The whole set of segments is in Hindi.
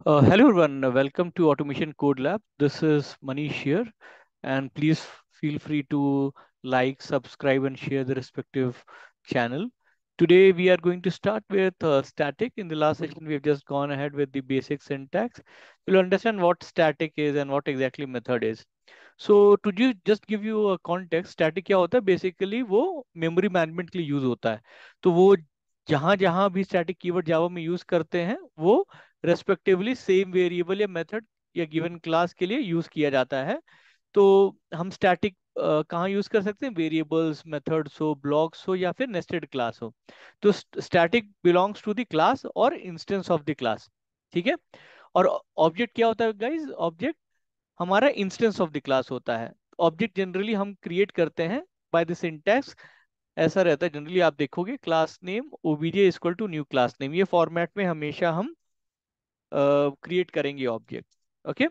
Hello everyone, welcome to Automation Code Lab. This is Manish here, and please feel free to like, subscribe, and share the respective channel. Today we are going to start with static. In the last session, we have just gone ahead with the basic syntax. We'll understand what static is and what exactly method is. So to just give you a context, static क्या होता है? Basically वो memory management के लिए use होता है. तो वो जहां जहां भी स्टैटिक कीवर्ड जावा में यूज करते हैं वो रेस्पेक्टिवली सेम वेरिएबल या मेथड या गिवन क्लास के लिए यूज किया जाता है। तो हम स्टैटिक कहाँ यूज कर सकते हैं? वेरिएबल्स, मेथड्स हो, ब्लॉक्स हो या फिर नेस्टेड क्लास हो। तो static belongs to the class और इंस्टेंस ऑफ द क्लास। ठीक है। और ऑब्जेक्ट क्या होता है गाइस? ऑब्जेक्ट हमारा इंस्टेंस ऑफ द क्लास होता है। ऑब्जेक्ट जनरली हम क्रिएट करते हैं बाय द सिंटैक्स। ऐसा रहता है जनरली, आप देखोगे class name OBJ equal to new class name, ये फॉर्मेट में हमेशा हम क्रिएट करेंगे ऑब्जेक्ट। Okay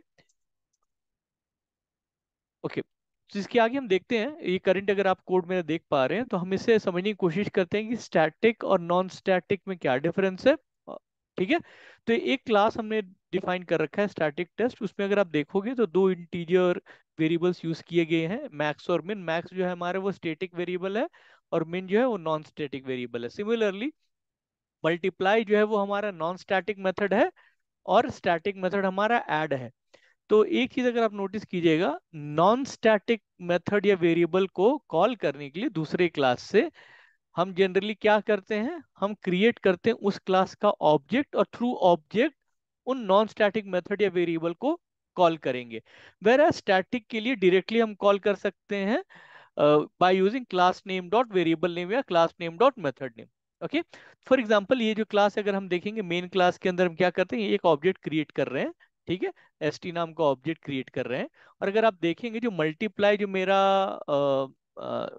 okay. तो इसके आगे हम देखते हैं ये करंट, अगर आप कोड में देख पा रहे हैं तो हम इसे समझने की कोशिश करते हैं कि स्टैटिक और नॉन स्टैटिक में क्या डिफरेंस है। ठीक है। तो एक क्लास हमने डिफाइन कर रखा है स्टैटिक टेस्ट, उसमें अगर आप देखोगे तो दो इंटीजर वेरिएबल्स यूज किए गए हैं, मैक्स और मिन। मैक्स जो है हमारे वो स्टैटिक वेरिएबल है और मिन जो है वो नॉन स्टैटिक वेरिएबल है। सिमिलरली मल्टीप्लाई जो है वो हमारा नॉन स्टैटिक मेथड है और स्टैटिक मेथड हमारा ऐड है। तो एक चीज अगर आप नोटिस कीजिएगा, नॉन स्टैटिक मेथड या वेरिएबल को कॉल करने के लिए दूसरे क्लास से हम जनरली क्या करते हैं? हम क्रिएट करते हैं उस क्लास का ऑब्जेक्ट और थ्रू ऑब्जेक्ट उन नॉन स्टैटिक मेथड या वेरिएबल को कॉल करेंगे। वेर स्टैटिक के लिए डायरेक्टली हम कॉल कर सकते हैं by using class name dot variable name या class name dot method name. Okay. For example ये जो क्लास अगर हम देखेंगे, मेन क्लास के अंदर हम क्या करते हैं? एक ऑब्जेक्ट क्रिएट कर रहे हैं। ठीक है। एस टी नाम का ऑब्जेक्ट क्रिएट कर रहे हैं। और अगर आप देखेंगे जो मल्टीप्लाई जो मेरा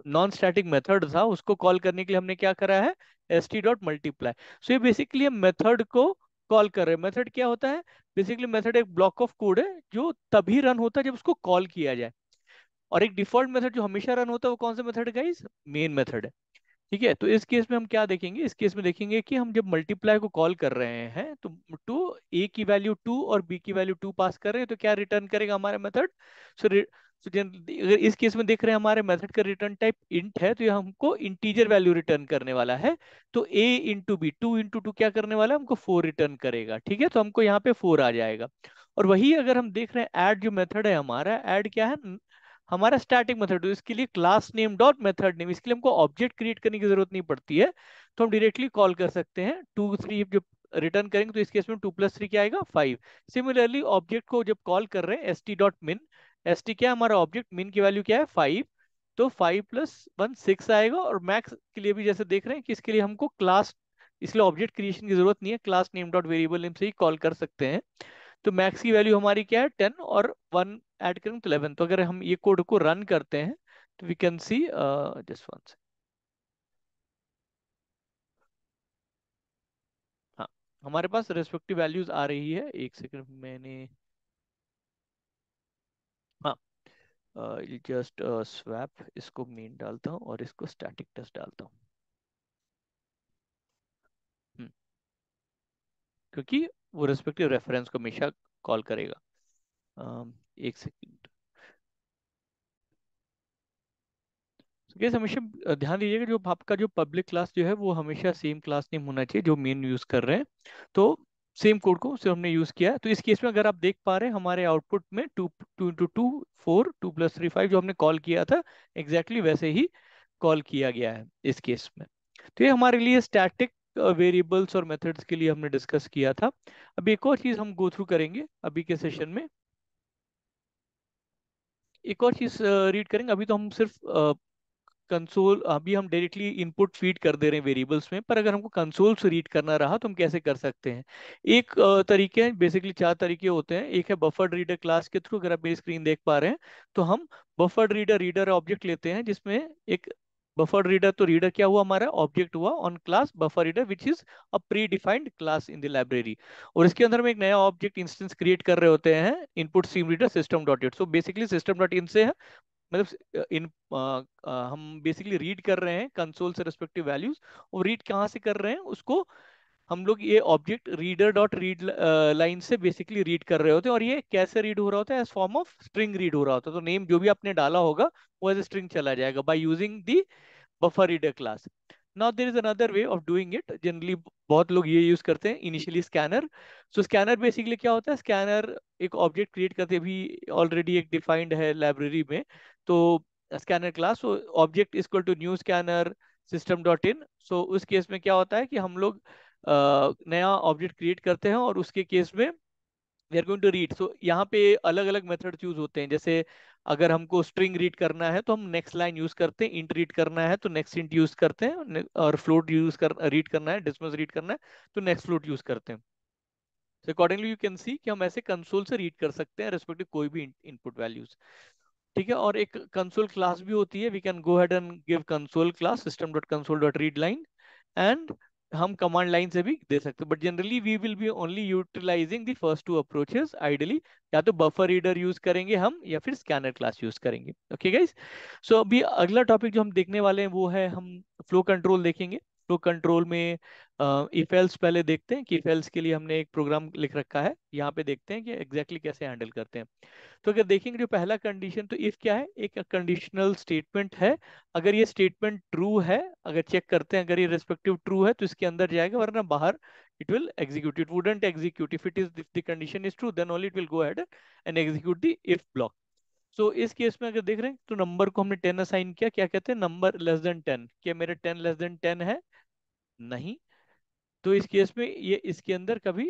नॉन स्टैटिक मेथड था उसको कॉल करने के लिए हमने क्या करा है? S T dot multiply. So ये बेसिकली हम मेथड को कॉल कर रहे हैं। मेथड क्या होता है? बेसिकली मेथड एक ब्लॉक ऑफ कोड है जो तभी रन होता है जब उसको कॉल किया जाए। और एक डिफॉल्ट मेथड जो हमेशा रन होता है वो कौन सा मेथड है गाइस? मेन मेथड है। ठीक है। तो इस केस में हम क्या देखेंगे? इस केस में देखेंगे कि हम जब मल्टीप्लाई को कॉल कर रहे हैं तो टू ए की वैल्यू 2 और बी की वैल्यू 2 पास कर रहे हैं तो क्या रिटर्न करेगा हमारा मेथड? सो अगर इस केस में देख रहे हैं हमारे मेथड का रिटर्न टाइप इंट है तो ये हमको इंटीजर वैल्यू रिटर्न करने वाला है। तो ए इंटू बी, 2 इंटू 2 क्या करने वाला है? हमको 4 रिटर्न करेगा। ठीक है। तो हमको यहाँ पे 4 आ जाएगा। और वही अगर हम देख रहे हैं ऐड जो मेथड है हमारा, ऐड क्या है? हमारा स्टैटिक मेथड। तो इसके लिए class name dot method name, इसके लिए हमको ऑब्जेक्ट क्रिएट करने की जरूरत नहीं पड़ती है। तो हम डायरेक्टली कॉल कर सकते हैं। 2 3 जो रिटर्न करेंगे तो इस केस में 2 + 3 क्या आएगा? 5। सिमिलरली ऑब्जेक्ट को जब कॉल कर रहे हैं एस टी डॉट मिन, एस टी क्या है हमारा ऑब्जेक्ट, मिन की वैल्यू क्या है? 5। तो 5 + 1 6 आएगा। और मैक्स के लिए भी जैसे देख रहे हैं कि इसके लिए हमको क्लास, इसलिए ऑब्जेक्ट क्रिएशन की जरूरत नहीं है, class name dot variable name से ही कॉल कर सकते हैं। तो मैक्स की वैल्यू हमारी क्या है? 10 और 1 ऐड करेंगे तो 11। तो अगर हम ये कोड को रन करते हैं तो we can see just one. हाँ, हमारे पास रेस्पेक्टिव वैल्यूज आ रही है। एक सेकंड मैंने, हाँ, जस्ट स्वैप इसको मेन डालता हूँ और इसको स्टैटिक टेस्ट डालता हूँ। हम्म, क्योंकि वो रेस्पेक्टिव रेफरेंस को हमेशा कॉल करेगा। एक सेकंड। तो कैसे हमेशा ध्यान दीजिएगा, जो आपका जो पब्लिक क्लास जो है वो हमेशा सेम क्लास नेम होना चाहिए जो मेन यूज कर रहे हैं। तो सेम कोड को सिर्फ हमने यूज किया है। तो इस केस में अगर आप देख पा रहे हैं हमारे आउटपुट में 2 2 इंटू 2 4, 2 + 3 5 जो हमने कॉल किया था एग्जैक्टली वैसे ही कॉल किया गया है इस केस में। तो ये हमारे लिए स्टैटिक वेरिएबल्स और मेथड्स के लिए हमने डिस्कस किया था। अब एक और चीज हम गो थ्रू करेंगे अभी के सेशन में। एक और चीज रीड करेंगे। अभी तो हम सिर्फ कंसोल, अभी हम डायरेक्टली इनपुट फीड कर दे रहे हैं वेरिएबल्स में, पर अगर हमको कंसोल से रीड करना रहा तो हम कैसे कर सकते हैं? एक तरीके हैं, बेसिकली 4 तरीके होते हैं। एक है बफर्ड रीडर क्लास के थ्रू, अगर आप मेरी स्क्रीन देख पा रहे हैं तो हम बफर्ड रीडर रीडर ऑब्जेक्ट लेते हैं जिसमें एक बफर्ड रीडर, तो रीडर क्या हुआ हमारा? ऑब्जेक्ट हुआ on class buffer reader which is a pre defined class in the library. और इसके अंदर हम एक नया ऑब्जेक्ट इंस्टेंस क्रिएट कर रहे होते हैं, input stream reader system dot it. So basically system dot इन से मतलब हम बेसिकली रीड कर रहे हैं कंसोल से रिस्पेक्टिव वैल्यूज। और रीड कहाँ से कर रहे हैं उसको? हम लोग ये object reader dot read line से बेसिकली रीड कर रहे होते हैं, और ये कैसे रीड हो रहा होता है, as form of string read हो रहा होता है। तो नेम जो भी आपने डाला होगा वो एज स्ट्रिंग चला जाएगा by using the buffer reader class. Now there is another way of doing it, generally बहुत लोग ये यूज करते हैं, initially scanner. So scanner basically क्या होता है, स्कैनर एक ऑब्जेक्ट क्रिएट करते भी ऑलरेडी एक डिफाइंड है लाइब्रेरी में। तो Scanner class, so object equal to new Scanner System dot in. So उस केस में क्या होता है कि हम लोग नया ऑब्जेक्ट क्रिएट करते हैं, और उसके केस में we are going to read. So यहाँ पे अलग अलग मेथड यूज होते हैं, जैसे अगर हमको स्ट्रिंग रीड करना है तो हम नेक्स्ट लाइन यूज करते हैं, इंट रीड करना है तो नेक्स्ट इंट यूज करते हैं, और फ्लोट यूज कर रीड करना है, डेसिमल रीड करना है तो नेक्स्ट फ्लोट यूज करते हैं। So accordingly you can see कि हम ऐसे कंसोल से रीड कर सकते हैं रेस्पेक्टिव कोई भी इनपुट वैल्यूज। ठीक है, और एक कंसोल क्लास भी होती है, we can go ahead and give console class system dot console dot read line, and हम कमांड लाइन से भी दे सकते हैं, but generally we will be only utilising the first two approaches ideally. या तो बफर रीडर यूज करेंगे हम, या फिर स्कैनर क्लास यूज करेंगे। ओके गाइस, सो अभी अगला टॉपिक जो हम देखने वाले हैं वो है, हम फ्लो कंट्रोल देखेंगे। फ्लो कंट्रोल में इफ एल्स पहले देखते हैं कि इफ एल्स के लिए हमने एक प्रोग्राम लिख रखा है, यहाँ पे देखते हैं कि एग्जैक्टली कैसे हैंडल करते हैं। तो अगर देखेंगे जो पहला कंडीशन, तो इफ क्या है, एक कंडीशनल स्टेटमेंट है। अगर ये स्टेटमेंट ट्रू है, अगर चेक करते हैं अगर ये रेस्पेक्टिव ट्रू है तो इसके अंदर जाएगा, वरना बाहर it will execute, it wouldn't execute. If the condition is true then only it will go ahead and execute the if block. So इस केस में अगर देख रहे हैं तो नंबर को हमने 10 असाइन किया, क्या कहते हैं, नंबर लेस देन 10, क्या मेरे 10 लेस देन 10 है, नहीं। तो इस केस में ये इसके अंदर कभी,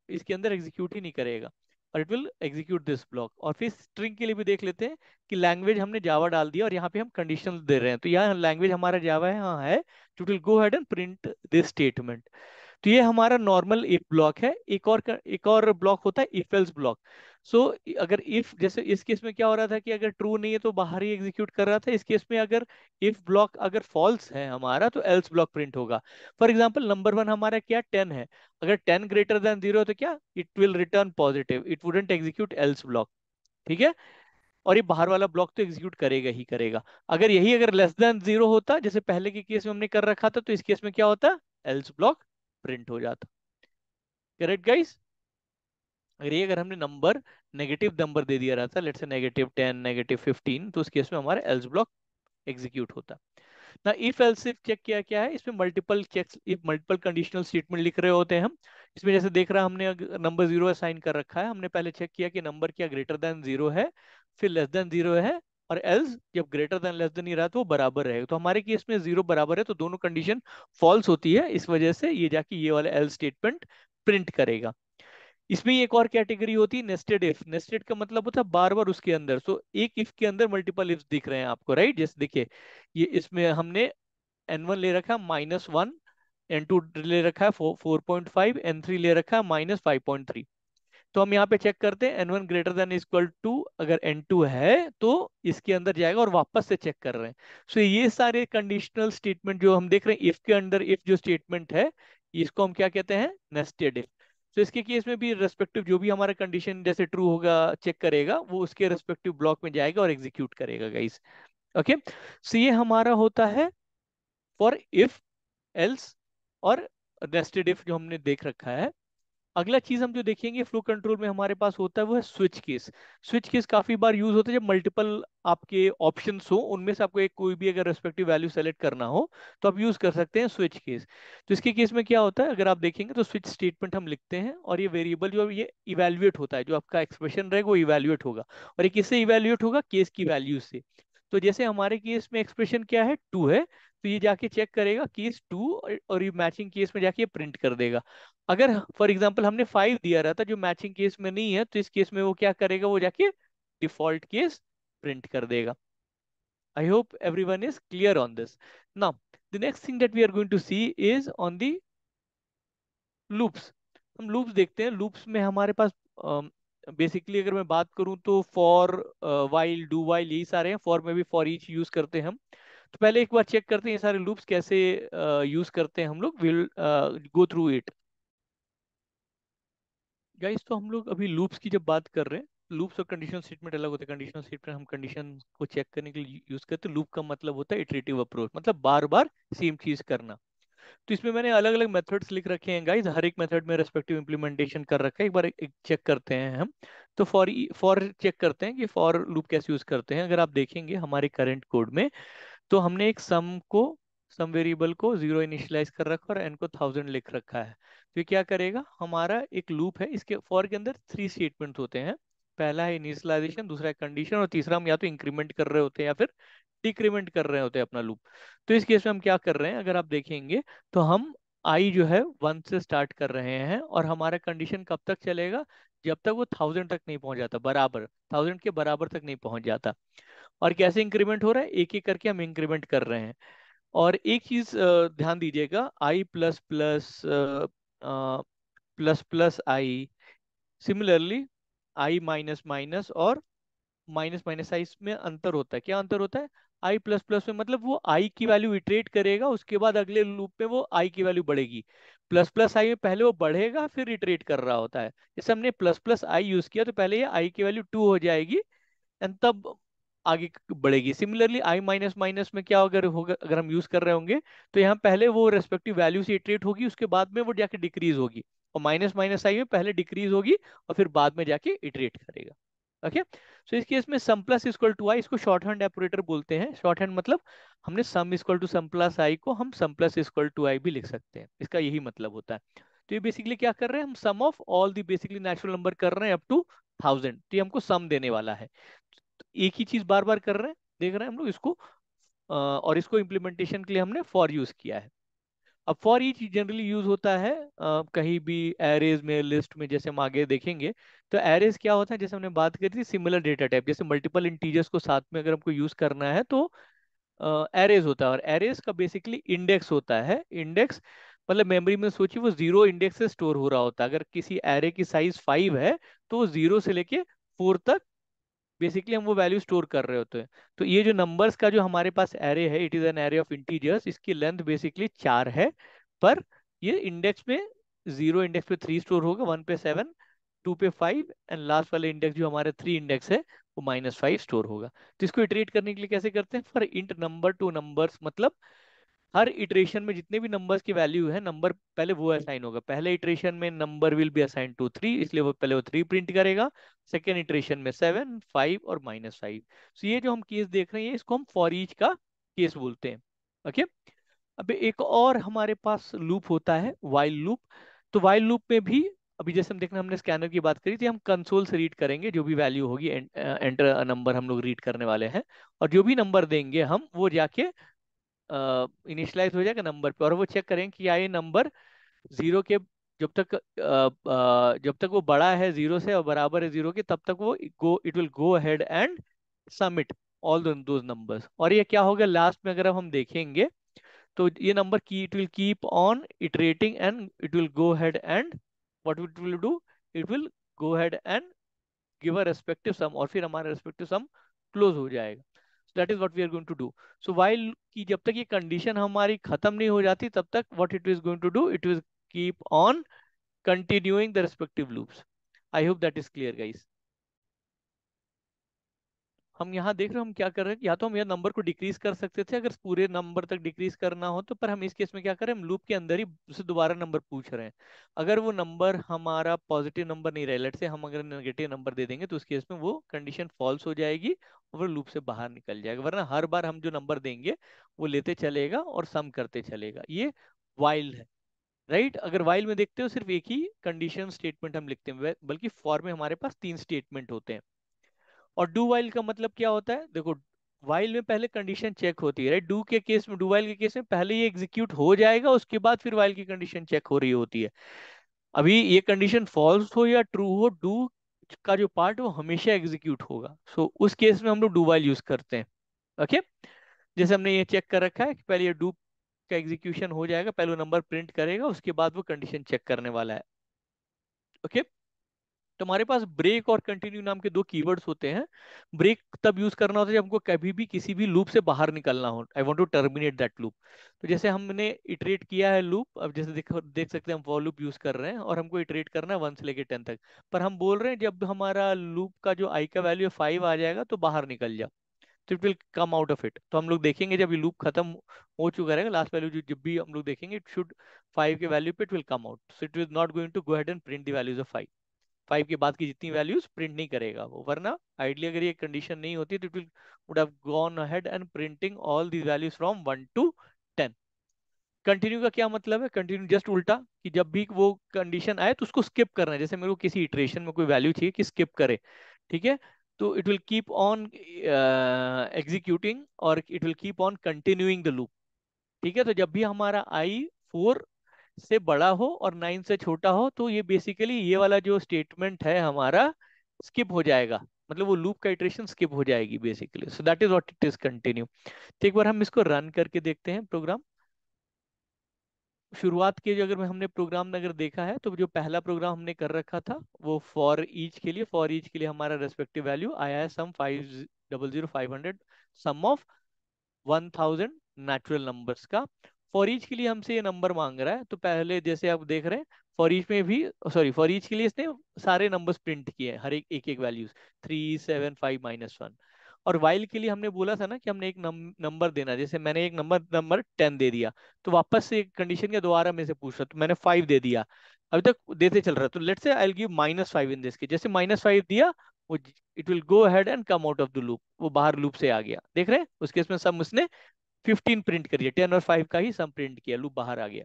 इसके अंदर एग्जीक्यूट ही नहीं करेगा, और it will execute this block. और फिर स्ट्रिंग के लिए भी देख लेते हैं कि लैंग्वेज हमने जावा डाल दिया, और यहाँ पे हम कंडीशंस दे रहे हैं, तो यहाँ लैंग्वेज हमारा जावा है, हाँ है, तो it will go ahead and print this statement. तो ये हमारा नॉर्मल इफ ब्लॉक है। एक और ब्लॉक होता है इफ एल्स ब्लॉक। सो अगर इफ, जैसे इस केस में क्या हो रहा था कि अगर ट्रू नहीं है तो बाहर ही एग्जीक्यूट कर रहा था, इस केस में अगर इफ ब्लॉक अगर फॉल्स है हमारा तो एल्स ब्लॉक प्रिंट होगा। फॉर एग्जाम्पल नंबर वन हमारा क्या 10 है, अगर 10 ग्रेटर देन 0 है तो क्या, it will return positive, it wouldn't execute else block. ठीक है, और ये बाहर वाला ब्लॉक तो एग्जीक्यूट करेगा ही करेगा। अगर यही अगर लेस देन 0 होता, जैसे पहले के केस में हमने कर रखा था, तो इस केस में क्या होता, एल्स ब्लॉक प्रिंट हो जाता। करेक्ट गाइस, अगर ये अगर हमने नंबर नेगेटिव नंबर दे दिया रहता, लेट्स से -10 -15, तो उस केस में हमारा एल्स ब्लॉक एग्जीक्यूट होता ना। इफ एल्स इफ चेक किया क्या है, इसमें multiple checks, if multiple conditional statement लिख रहे होते हैं हम। इसमें जैसे देख रहा हमने नंबर 0 असाइन कर रखा है, हमने पहले चेक किया कि नंबर क्या ग्रेटर देन 0 है, फिर लेस देन 0 है, और एल्स जब ग्रेटर देन लेस देन नहीं रहा तो वो बराबर रहेगा। तो हमारे केस में 0 बराबर है, तो दोनों कंडीशन फॉल्स होती है, इस वजह से ये जाके ये वाला एल्स स्टेटमेंट प्रिंट करेगा। इसमें ही एक और कैटेगरी होती है नेस्टेड इफ। नेस्टेड का मतलब होता है बार बार उसके अंदर, सो एक इफ के अंदर मल्टीपल इफ दिख रहे हैं आपको, राइट। जैसे देखिए, ये इसमें हमने N1 ले रखा है -1, N2 ले रखा है 4.5, N3 ले रखा है -5.3। तो हम यहाँ पे चेक करते हैं N1 greater than equal to, अगर N2 है तो इसके अंदर जाएगा, और वापस से चेक कर रहे हैं। सो ये सारे कंडीशनल स्टेटमेंट जो हम देख रहे हैं इफ के अंदर, इफ जो स्टेटमेंट है इसको हम क्या कहते हैं, नेस्टेड इफ। तो इसके केस में भी रेस्पेक्टिव जो भी हमारा कंडीशन जैसे ट्रू होगा चेक करेगा, वो उसके रेस्पेक्टिव ब्लॉक में जाएगा और एग्जीक्यूट करेगा गाइस। ओके, सो ये हमारा होता है फॉर इफ एल्स और नेस्टेड इफ जो हमने देख रखा है। अगला चीज हम जो देखेंगे फ्लो कंट्रोल में हमारे पास होता है वो है स्विच केस। स्विच केस काफी बार यूज होता है जब मल्टीपल आपके ऑप्शंस हो, उनमें से आपको एक कोई भी अगर रेस्पेक्टिव वैल्यू सेलेक्ट करना हो तो आप यूज कर सकते हैं स्विच केस। तो इसके केस में क्या होता है, अगर आप देखेंगे तो स्विच स्टेटमेंट हम लिखते हैं, और ये वेरिएबल जो है ये इवेल्युएट होता है, जो आपका एक्सप्रेशन रहेगा वो इवेल्युएट होगा। और ये किससे इवेल्युएट होगा, केस की वैल्यू से। तो जैसे हमारे केस में एक्सप्रेशन क्या है, 2 है, तो ये जाके चेक करेगा केस 2, और ये मैचिंग केस में जाके प्रिंट कर देगा। अगर फॉर एग्जांपल हमने 5 दिया रहता जो मैचिंग केस में नहीं है, तो इस केस में वो क्या करेगा, वो जाके डिफॉल्ट केस प्रिंट कर देगा। I hope everyone is clear on this. Now the next thing that we are going to see is on the loops. हम लूप्स देखते हैं। लूप्स में हमारे पास बेसिकली अगर मैं बात करूं तो फॉर, वाइल, डू वाइल, यही सारे हैं। फॉर में भी फॉर ईच यूज करते हैं हम। तो पहले एक बार चेक करते हैं ये सारे लूप्स कैसे यूज करते हैं हम लोग, will go through it guys. तो हम लोग अभी लूप्स की जब बात कर रहे हैं, लूप्स और कंडीशनल स्टेटमेंट अलग होते हैं। कंडीशनल स्टेटमेंट हम कंडीशन को चेक करने के लिए यूज करते हैं, लूप का मतलब होता है इटरेटिव अप्रोच, मतलब बार बार सेम चीज करना। तो इसमें मैंने अलग अलग मेथड्स लिख रखे हैं गाइस, हर एक मेथड में रेस्पेक्टिव इम्प्लीमेंटेशन कर रखा है। एक बार एक चेक करते हैं हम। तो फॉर चेक करते हैं कि फॉर लूप कैसे यूज करते हैं। अगर आप देखेंगे हमारे करंट कोड में, तो हमने एक सम वेरिएबल को 0 इनिशियलाइज कर रखा और एन को 1000 लिख रखा है। तो ये क्या करेगा, हमारा एक लूप है, इसके फॉर के अंदर 3 स्टेटमेंट्स होते हैं। पहला है इनिशियलाइजेशन, दूसरा है कंडीशन, और तीसरा हम या तो इंक्रीमेंट कर रहे होते हैं या फिर डिक्रीमेंट कर रहे होते हैं अपना लूप। तो इस केस में हम क्या कर रहे हैं, अगर आप देखेंगे तो हम आई जो है 1 से स्टार्ट कर रहे हैं, और हमारा कंडीशन कब तक चलेगा, जब तक वो 1000 तक नहीं पहुंच जाता, बराबर 1000 के बराबर तक नहीं पहुंच जाता। और कैसे इंक्रीमेंट हो रहा है, एक एक करके हम इंक्रीमेंट कर रहे हैं। और एक चीज ध्यान दीजिएगा, i plus plus plus plus i, similarly i minus minus और माइनस माइनस आई, इसमें अंतर होता है। क्या अंतर होता है, आई प्लस प्लस में मतलब वो आई की वैल्यू इटरेट करेगा, उसके बाद अगले लूप में वो आई की वैल्यू बढ़ेगी। प्लस प्लस आई में पहले वो बढ़ेगा फिर इटरेट कर रहा होता है। जैसे हमने प्लस प्लस आई यूज किया तो पहले ये आई की वैल्यू 2 हो जाएगी, एंड तब आगे बढ़ेगी। सिमिलरली आई माइनस माइनस में क्या अगर होगा, अगर हम यूज कर रहे होंगे, तो यहाँ पहले वो रेस्पेक्टिव वैल्यू से इटरेट होगी, उसके बाद में वो जाके डिक्रीज होगी। और माइनस माइनस आई में पहले डिक्रीज होगी और फिर बाद में जाके इटरेट करेगा। ओके, सो इस केस में सम प्लस इक्वल टू आई, इसको शॉर्ट हैंड ऑपरेटर बोलते हैं। शॉर्ट हैंड मतलब हमने sum equal to sum plus i को हम sum plus equal to i भी लिख सकते हैं, इसका यही मतलब होता है। तो ये बेसिकली क्या कर रहे हैं, हम sum of all the basically natural number कर रहे हैं अप टू 1000, तो ये हमको सम देने वाला है। तो एक ही चीज बार बार कर रहे हैं, देख रहे हैं हम लोग इसको। और इसको इम्प्लीमेंटेशन के लिए हमने फॉर यूज किया है। अब फॉर ईच जनरली यूज होता है कहीं भी एरेज में, लिस्ट में, जैसे हम आगे देखेंगे। तो एरेज क्या होता है, जैसे हमने बात करी थी सिमिलर डेटा टाइप, जैसे मल्टीपल इंटीजर्स को साथ में अगर हमको यूज करना है तो एरेज होता है। और एरेज का बेसिकली इंडेक्स होता है। इंडेक्स मतलब मेमोरी में सोचिए वो 0 इंडेक्स से स्टोर हो रहा होता है। अगर किसी एरे की साइज 5 है तो वो 0 से लेके 4 तक बेसिकली हम वो वैल्यू स्टोर कर रहे होते हैं। तो ये जो नंबर्स का जो हमारे पास एरे है, it is an array of integers, इसकी लेंथ बेसिकली 4 है। पर ये इंडेक्स में 0 इंडेक्स पे 3 स्टोर होगा, 1 पे 7, 2 पे 5, एंड लास्ट वाले इंडेक्स जो हमारे 3 इंडेक्स है वो -5 स्टोर होगा। तो इसको इटरेट करने के लिए कैसे करते हैं, for int number two numbers, मतलब हर इटरेशन में जितने भी नंबर्स की वैल्यू है, नंबर पहले वो असाइन होगा। पहले इटरेशन में number will be assign to 3, इसलिए वो पहले वो 3 प्रिंट करेगा। सेकेंड इटरेशन में 7, 5 और -5। तो ये जो हम केस देख रहे हैं इसको हम फॉर ईच का केस बोलते हैं। ओके, अब एक और हमारे पास लूप होता है, वाइल लूप। तो वाइल लूप में भी अभी जैसे हम देखना, हमने स्कैनर की बात करी थी, हम कंसोल से रीड करेंगे जो भी वैल्यू होगी, एंटर नंबर हम लोग रीड करने वाले हैं। और जो भी नंबर देंगे हम वो जाके इनिशियलाइज हो जाएगा नंबर पे, और वो चेक करें कि क्या ये नंबर 0 के, जब तक वो बड़ा है 0 से और बराबर है 0 के, तब तक वो it will go ahead and submit all those numbers. और ये क्या होगा लास्ट में, अगर अब हम देखेंगे तो ये नंबर की it will keep on iterating and it will go ahead and what it will do, it will go ahead and give a respective sum, और फिर हमारा रेस्पेक्टिव सम क्लोज हो जाएगा। That is what we are going to do. So while की जब तक ये कंडीशन हमारी खत्म नहीं हो जाती, तब तक what it is going to do, it will keep on continuing the respective loops. I hope that is clear guys. हम यहाँ देख रहे हैं हम क्या कर रहे हैं, या तो हम यह नंबर को डिक्रीज कर सकते थे अगर पूरे नंबर तक डिक्रीज करना हो तो, पर हम इस केस में क्या करें, हम लूप के अंदर ही उसे दोबारा नंबर पूछ रहे हैं। अगर वो नंबर हमारा पॉजिटिव नंबर नहीं रहे, लेट से हम अगर नेगेटिव नंबर दे देंगे, तो उस केस में वो कंडीशन फॉल्स हो जाएगी और वो लूप से बाहर निकल जाएगा। वरना हर बार हम जो नंबर देंगे वो लेते चलेगा और सम करते चलेगा। ये वाइल है, राइट। अगर वाइल में देखते हो सिर्फ एक ही कंडीशन स्टेटमेंट हम लिखते हैं, बल्कि फॉर में हमारे पास 3 स्टेटमेंट होते हैं। और डू वाइल का मतलब क्या होता है, देखो वाइल में पहले कंडीशन चेक होती है, राइट। डू के केस में, डू वाइल के केस में पहले ये एग्जीक्यूट हो जाएगा, उसके बाद फिर वाइल की कंडीशन चेक हो रही होती है। अभी ये कंडीशन फॉल्स हो या ट्रू हो, डू का जो पार्ट है वो हमेशा एग्जीक्यूट होगा। सो उस केस में हम लोग डू वाइल यूज करते हैं। ओके, जैसे हमने ये चेक कर रखा है कि पहले ये डू का एग्जीक्यूशन हो जाएगा, पहले वो नंबर प्रिंट करेगा, उसके बाद वो कंडीशन चेक करने वाला है। ओके, तो हमारे पास ब्रेक और कंटिन्यू नाम के दो कीवर्ड्स होते हैं। ब्रेक तब यूज करना होता है जब हमको कभी भी किसी भी लूप से बाहर निकलना हो, I want to terminate that loop. तो जैसे हमने इटरेट किया है लूप, अब जैसे देख सकते हैं हम फॉर लूप यूज कर रहे हैं और हमको इटरेट करना है 1 से लेके 10 तक। पर हम बोल रहे हैं जब हमारा लूप का जो आई का वैल्यू है 5 आ जाएगा तो बाहर निकल जाओ। तो it will come out of it. तो हम लोग देखेंगे जब ये लूप खत्म हो चुका रहेगा, लास्ट वैल्यू जो जब भी हम लोग देखेंगे, इट शुड 5 के वैल्यू पे it will come out, so it is not going to go ahead and print the values of 5। 5 के बाद की जितनी वैल्यूज प्रिंट नहीं करेगा वो, वरना आइडली अगर ये कंडीशन नहीं होती तो it will would have gone ahead and printing all the values from 1 to 10। Continue का क्या मतलब है? कंटिन्यू जस्ट उल्टा, कि जब भी वो कंडीशन आए तो उसको स्किप करना है। जैसे मेरे को किसी इटरेशन में कोई वैल्यू चाहिए कि स्किप करे, ठीक है, तो it will keep on executing और it will keep on continuing the loop. ठीक है, तो जब भी हमारा आई 4 से बड़ा हो और 9 से छोटा हो, तो ये बेसिकली ये वाला जो स्टेटमेंट है हमारा स्किप हो जाएगा, मतलब वो लूप का इटरेशन स्किप हो जाएगी basically. So that is what it is continue. तो एक बार हम इसको रन करके देखते हैं प्रोग्राम। शुरुआत के जो अगर हमने प्रोग्राम अगर देखा है, तो जो पहला प्रोग्राम हमने कर रखा था वो फॉर ईच के लिए हमारा रेस्पेक्टिव वैल्यू आया है सम 500 सम ऑफ 1000 नेचुरल नंबर्स का। फॉर ईच के लिए हमसे ये नंबर मांग रहा है, तो पहले जैसे आप देख रहे हैं फॉर ईच में भी, सॉरी, फॉर ईच के लिए इसने सारे नंबर्स प्रिंट किए हैं, हर एक एक एक वैल्यूज 3 7 5 -1। और वाइल के लिए हमने बोला था ना कि हमने एक नंबर देना, जैसे मैंने एक नंबर नंबर 10 दे दिया, तो वापस से कंडीशन के दोबारा में से पूछ रहा, तो मैंने 5 दे दिया, अभी तक देते चल रहा है, तो let's say I will give -5 in this case. जैसे -5 दिया, वो it will go ahead and come out of the loop, वो बाहर लूप से आ गया। देख रहे हैं उसके इसमें सम उसने 15 प्रिंट करिए, 10 और 5 का ही सम प्रिंट किया, लूप बाहर आ गया।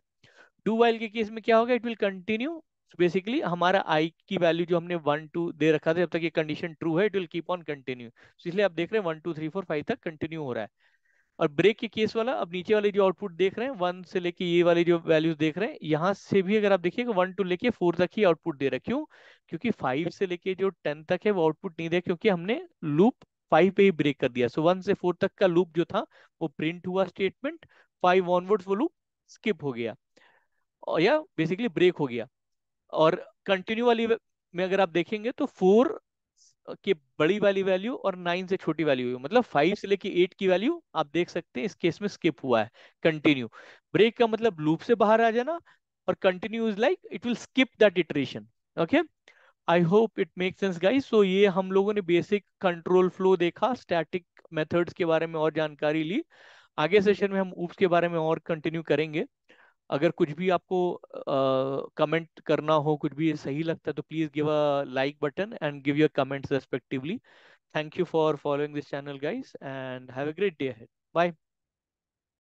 डू वाइल के केस में क्या होगा, इट विल कंटिन्यू। बेसिकली हमारा आई की वैल्यू जो हमने 1 2 दे रखा था, जब तक ये कंडीशन ट्रू है it will keep on continue. इसलिए आप देख रहे हैं 1 2 3 4 5 तक कंटिन्यू हो रहा है। और ब्रेक के केस वाला, अब नीचे वाले जो आउटपुट देख रहे हैं 1 से लेके ये वाली जो वैल्यूज देख रहे हैं, यहाँ से भी अगर आप देखिएगा 1 टू लेके 4 तक ही आउटपुट दे रहा है। क्यों? क्योंकि 5 से लेके जो 10 तक है वो आउटपुट नहीं दे, क्योंकि हमने लूप 5 पे ही ब्रेक कर दिया। सो 1 से 4 तक का लूप जो था वो प्रिंट हुआ स्टेटमेंट, 5 ऑनवर्ड्स वो लूप स्किप हो गया, और या बेसिकली ब्रेक हो गया। और कंटिन्यू वाली में अगर आप देखेंगे तो 4 की बड़ी वाली वैल्यू और 9 से छोटी वैल्यू, मतलब 5 से लेके 8 की वैल्यू आप देख सकते हैं इस केस में स्किप हुआ है। कंटिन्यू, ब्रेक का मतलब लूप से बाहर आ जाना, और continue is like it will skip that iteration. Okay, I hope it make sense guys. So ये हम लोगों ने बेसिक कंट्रोल फ्लो देखा, स्टैटिक मेथड्स के बारे में और जानकारी ली। आगे सेशन में हम ऊप्स के बारे में और कंटिन्यू करेंगे। अगर कुछ भी आपको कमेंट करना हो, कुछ भी सही लगता है, तो please give a like button and give your comments respectively. Thank you for following this channel guys, and have a great day ahead. Bye.